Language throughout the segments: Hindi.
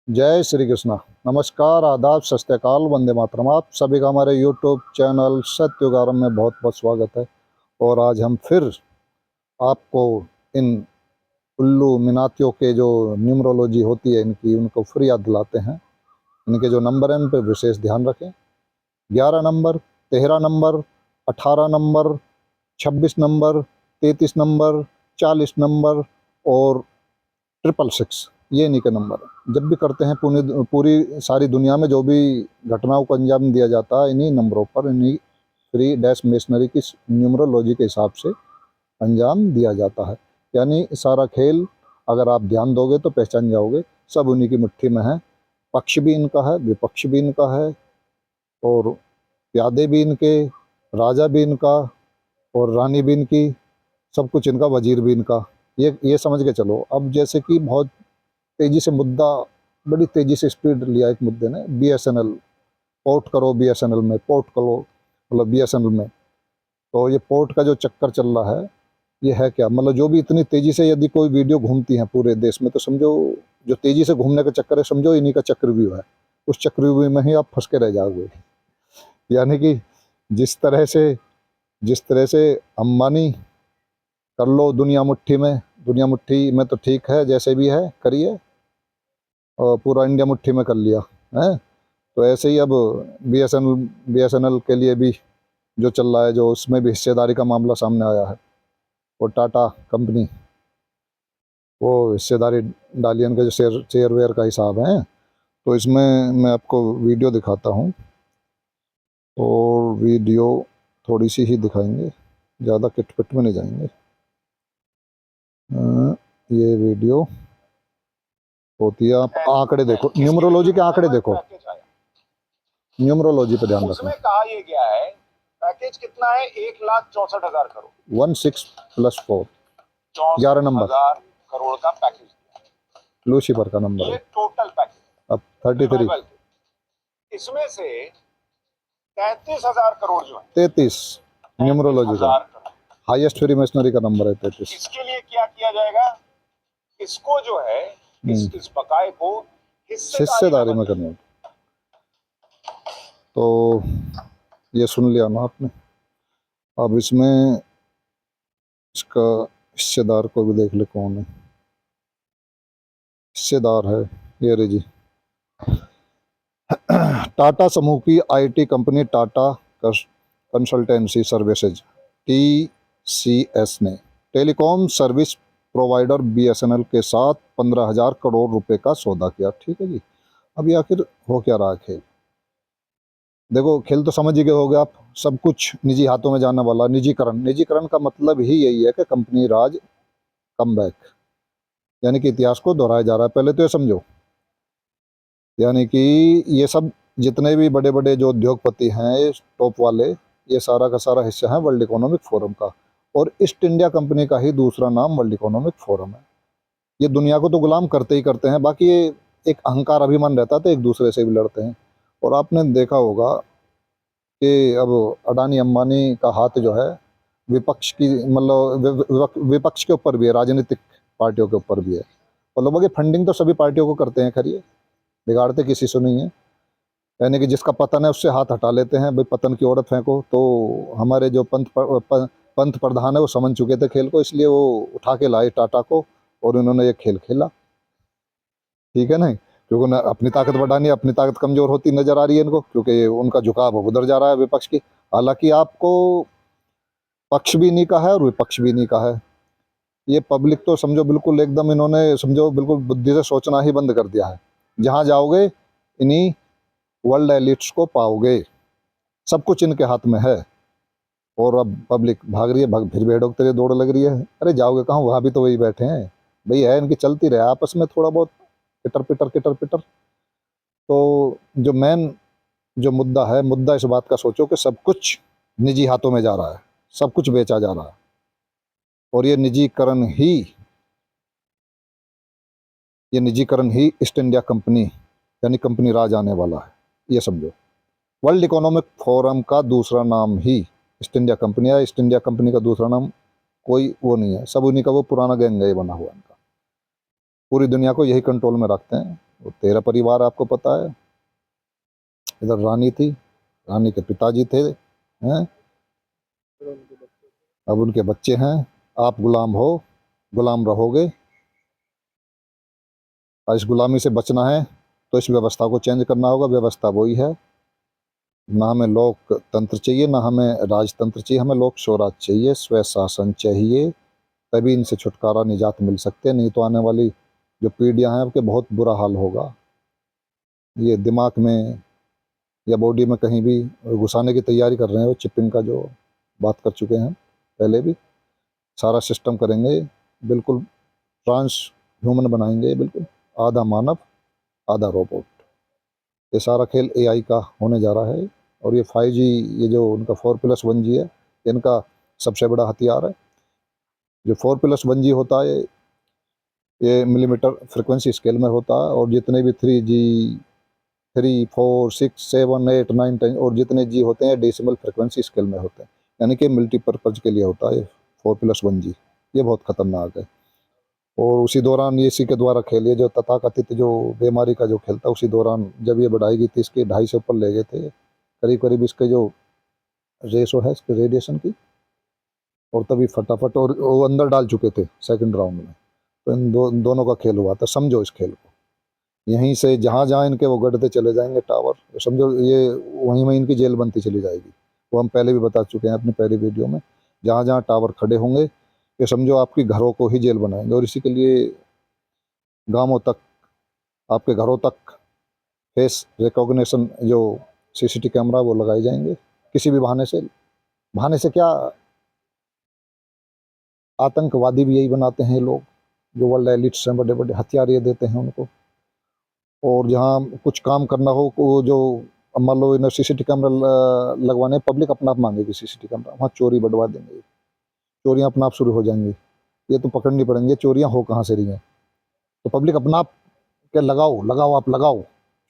जय श्री कृष्णा। नमस्कार, आदाब, सत श्री अकाल, वंदे मातरम। आप सभी का हमारे यूट्यूब चैनल सत्युगारम में बहुत बहुत स्वागत है। और आज हम फिर आपको इन उल्लू मिनातियों के जो न्यूमरोलॉजी होती है इनकी, उनको फिर याद दिलाते हैं। इनके जो नंबर हैं उन पर विशेष ध्यान रखें। 11 number, 13 number, 18 number, 26 number, 33 number, 40 number और 666, ये इन्हीं के नंबर है। जब भी करते हैं पूरी पूरी सारी दुनिया में जो भी घटनाओं को अंजाम दिया जाता है इन्हीं नंबरों पर, इन्हीं फ्री डैश मेशनरी की न्यूमरोलॉजी के हिसाब से अंजाम दिया जाता है। यानी सारा खेल अगर आप ध्यान दोगे तो पहचान जाओगे, सब उन्हीं की मुट्ठी में है। पक्ष भी इनका है, विपक्ष भी इनका है, और प्यादे भी इनके, राजा भी इनका और रानी भी इनकी, सब कुछ इनका, वजीर भी इनका। ये समझ के चलो। अब जैसे कि बहुत तेजी से मुद्दा, बड़ी तेजी से स्पीड लिया एक मुद्दे ने, बीएसएनएल, पोर्ट करो बीएसएनएल में, पोर्ट करो मतलब बीएसएनएल में। तो ये पोर्ट का जो चक्कर चल रहा है ये है क्या, मतलब जो भी इतनी तेजी से यदि कोई वीडियो घूमती है पूरे देश में तो समझो जो तेजी से घूमने का चक्कर है, समझो इन्हीं का चक्रव्यूह है। उस चक्रव्यूह में ही आप फंस के रह जाओगे। यानी कि जिस तरह से जिस तरह से अंबानी कर लो दुनिया मुट्ठी में, दुनिया मुट्ठी में तो ठीक है, जैसे भी है करिए, और पूरा इंडिया मुट्ठी में कर लिया है। तो ऐसे ही अब बीएसएनएल के लिए भी जो चल रहा है, जो उसमें भी हिस्सेदारी का मामला सामने आया है। और टाटा कंपनी, वो हिस्सेदारी डाली, उनके जो शेयरवेयर का हिसाब है। तो इसमें मैं आपको वीडियो दिखाता हूँ, और वीडियो थोड़ी सी ही दिखाएंगे, ज़्यादा किटपिट में नहीं जाएंगे। ये वीडियो होती है, आप आंकड़े देखो, न्यूमरोलॉजी के आंकड़े देखो, न्यूमरोलॉजी पे ध्यान रखना। उसमें कहा यह गया है पैकेज कितना है, 1,64,000 करोड़। 16 + 4, 11 नंबर, 64,000 करोड़ का पैकेज लूसीफर का नंबर ये है। Total package. अब 33, इसमें से 33,000 करोड़ जो है, 33 न्यूमरोलॉजी का 33,000 करोड़, हाईएस्ट फ्री मशीनरी का नंबर है 33। इसके लिए क्या किया जाएगा, इसको जो है इस बकाए को हिस्सेदारी में करना। तो ये सुन लिया ना आपने। अब इसमें इसका हिस्सेदार को भी देख ले कौन है हिस्सेदार है। ये रे जी, टाटा समूह की IT company Tata consultancy services TCS ने टेलीकॉम सर्विस प्रोवाइडर बीएसएनएल के साथ 15,000 करोड़ रुपए का सौदा किया। ठीक है जी। अब ये आखिर हो क्या रहा है खेल? देखो, खेल तो समझ ही गए होगे आप, सब कुछ निजी हाथों में जाने वाला। निजीकरण, निजीकरण का मतलब ही यही है कि कंपनी राज कम बैक, यानी कि इतिहास को दोहराया जा रहा है। पहले तो ये समझो, यानी कि ये सब जितने भी बड़े बड़े जो उद्योगपति हैं टॉप वाले, ये सारा का सारा हिस्सा है वर्ल्ड इकोनॉमिक फोरम का। और ईस्ट इंडिया कंपनी का ही दूसरा नाम वर्ल्ड इकोनॉमिक फोरम है। ये दुनिया को तो गुलाम करते ही करते हैं, बाकी ये एक अहंकार अभिमान रहता है तो एक दूसरे से भी लड़ते हैं। और आपने देखा होगा कि अब अडानी अंबानी का हाथ जो है विपक्ष की, मतलब विपक्ष के ऊपर भी है, राजनीतिक पार्टियों के ऊपर भी है। और लगभग ये फंडिंग तो सभी पार्टियों को करते हैं, खैर ये बिगाड़ते किसी से नहीं है। यानी कि जिसका पतन है उससे हाथ हटा लेते हैं, भाई पतन की ओर फेंको। तो हमारे जो पंत प्रधान है वो समझ चुके थे खेल को, इसलिए वो उठा के लाए टाटा को और उन्होंने ये खेल खेला। ठीक है ना, क्योंकि उन्हें अपनी ताकत बढ़ानी है, अपनी ताकत कमजोर होती नजर आ रही है इनको, क्योंकि उनका झुकाव उधर जा रहा है विपक्ष की। हालांकि आपको पक्ष भी नहीं का है और विपक्ष भी नहीं का है। ये पब्लिक तो समझो बिल्कुल एकदम, इन्होंने समझो बिल्कुल बुद्धि से सोचना ही बंद कर दिया है। जहां जाओगे इन्हीं वर्ल्ड एलिट्स को पाओगे, सब कुछ इनके हाथ में है। और अब पब्लिक भाग रही है, फिर भेड़ों की तरह दौड़ लग रही है। अरे जाओगे कहाँ, वहां भी तो वही बैठे हैं। भाई है इनकी चलती रहे आपस में थोड़ा बहुत पिटर पिटर किटर पिटर। तो जो मेन जो मुद्दा है, मुद्दा इस बात का सोचो कि सब कुछ निजी हाथों में जा रहा है, सब कुछ बेचा जा रहा है। और ये निजीकरण ही ईस्ट इंडिया कंपनी, यानी कंपनी राज आने वाला है, ये समझो। वर्ल्ड इकोनॉमिक फोरम का दूसरा नाम ही ईस्ट इंडिया कंपनी है। ईस्ट इंडिया कंपनी का दूसरा नाम कोई वो नहीं है, सब उन्हीं का वो पुराना गैंग है बना हुआ इनका। पूरी दुनिया को यही कंट्रोल में रखते हैं। वो 13 परिवार आपको पता है। इधर रानी थी, रानी के पिताजी थे, हैं, अब उनके बच्चे हैं। आप गुलाम हो, गुलाम रहोगे। और इस गुलामी से बचना है तो इस व्यवस्था को चेंज करना होगा। व्यवस्था वही है, ना हमें लोकतंत्र चाहिए, ना हमें राजतंत्र चाहिए, हमें लोक स्वराज चाहिए, स्वशासन चाहिए। तभी इनसे छुटकारा, निजात मिल सकते हैं। नहीं तो आने वाली जो पीढ़ियां हैं उनके बहुत बुरा हाल होगा। ये दिमाग में या बॉडी में कहीं भी घुसाने की तैयारी कर रहे हैं। वो चिपिंग का जो बात कर चुके हैं पहले भी, सारा सिस्टम करेंगे, बिल्कुल ट्रांस ह्यूमन बनाएंगे, बिल्कुल आधा मानव आधा रोबोट। ये सारा खेल एआई का होने जा रहा है। और ये 5G, ये जो उनका 4+1G है, इनका सबसे बड़ा हथियार है। जो 4+1G होता है ये मिलीमीटर फ्रिक्वेंसी स्केल में होता है, और जितने भी 3G, 3, 4, 6, 7, 8, 9, 10 और जितने जी होते हैं डेसिमल फ्रिक्वेंसी स्केल में होते हैं, यानी कि मल्टीपर्पज़ के लिए होता है 4+1G। ये बहुत खतरनाक है। और उसी दौरान ये इसी के द्वारा खेलिए जो तथाकथित जो बीमारी का जो खेल था, उसी दौरान जब ये बढ़ाई गई थी, इसके 2.5 से ऊपर ले गए थे करीब करीब इसके जो रेशो है इसके रेडिएशन की, और तभी फटाफट, और वो अंदर डाल चुके थे सेकंड राउंड में। तो इन दोनों का खेल हुआ था। समझो इस खेल को। यहीं से जहाँ जहाँ इनके वो गढ़ते चले जाएंगे टावर, समझो ये वहीं वहीं इनकी जेल बनती चली जाएगी। वो हम पहले भी बता चुके हैं अपनी पहली वीडियो में। जहाँ जहाँ टावर खड़े होंगे ये समझो आपकी घरों को ही जेल बनाएंगे। और इसी के लिए गांवों तक, आपके घरों तक फेस रिकॉग्निशन जो सीसीटीवी कैमरा वो लगाए जाएंगे किसी भी बहाने से। बहाने से क्या, आतंकवादी भी यही बनाते हैं लोग, जो वर्ल्ड एलिट्स हैं, बड़े बड़े हथियार ये देते हैं उनको। और जहाँ कुछ काम करना हो, वो जो मान लो इन्हें सीसीटीवी कैमरा लगवाने, पब्लिक अपना आप मांगेगी सीसीटीवी कैमरा, वहाँ चोरी बढ़वा देंगे, चोरियाँ अपना आप शुरू हो जाएंगी। ये तो पकड़नी पड़ेंगे चोरियाँ हो कहाँ से रही हैं। तो पब्लिक अपना आप के लगाओ लगाओ, आप लगाओ,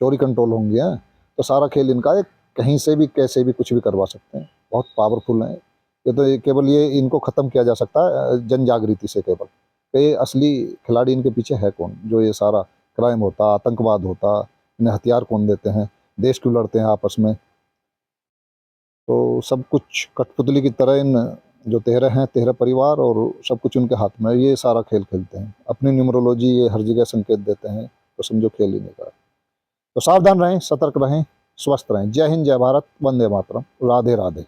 चोरी कंट्रोल होंगी। हैं तो सारा खेल इनका है, कहीं से भी कैसे भी कुछ भी करवा सकते हैं। बहुत पावरफुल हैं ये तो। केवल ये इनको ख़त्म किया जा सकता है जन जागृति से केवल, कि असली खिलाड़ी इनके पीछे है कौन, जो ये सारा क्राइम होता, आतंकवाद होता, इन्हें हथियार कौन देते हैं, देश क्यों लड़ते हैं आपस में। तो सब कुछ कठपुतली की तरह इन जो 13 हैं, 13 परिवार, और सब कुछ उनके हाथ में, ये सारा खेल खेलते हैं। अपनी न्यूमरोलॉजी ये हर जगह संकेत देते हैं, तो समझो खेल ही नहीं का। तो सावधान रहें, सतर्क रहें, स्वस्थ रहें। जय हिंद, जय भारत, वंदे मातरम, राधे राधे।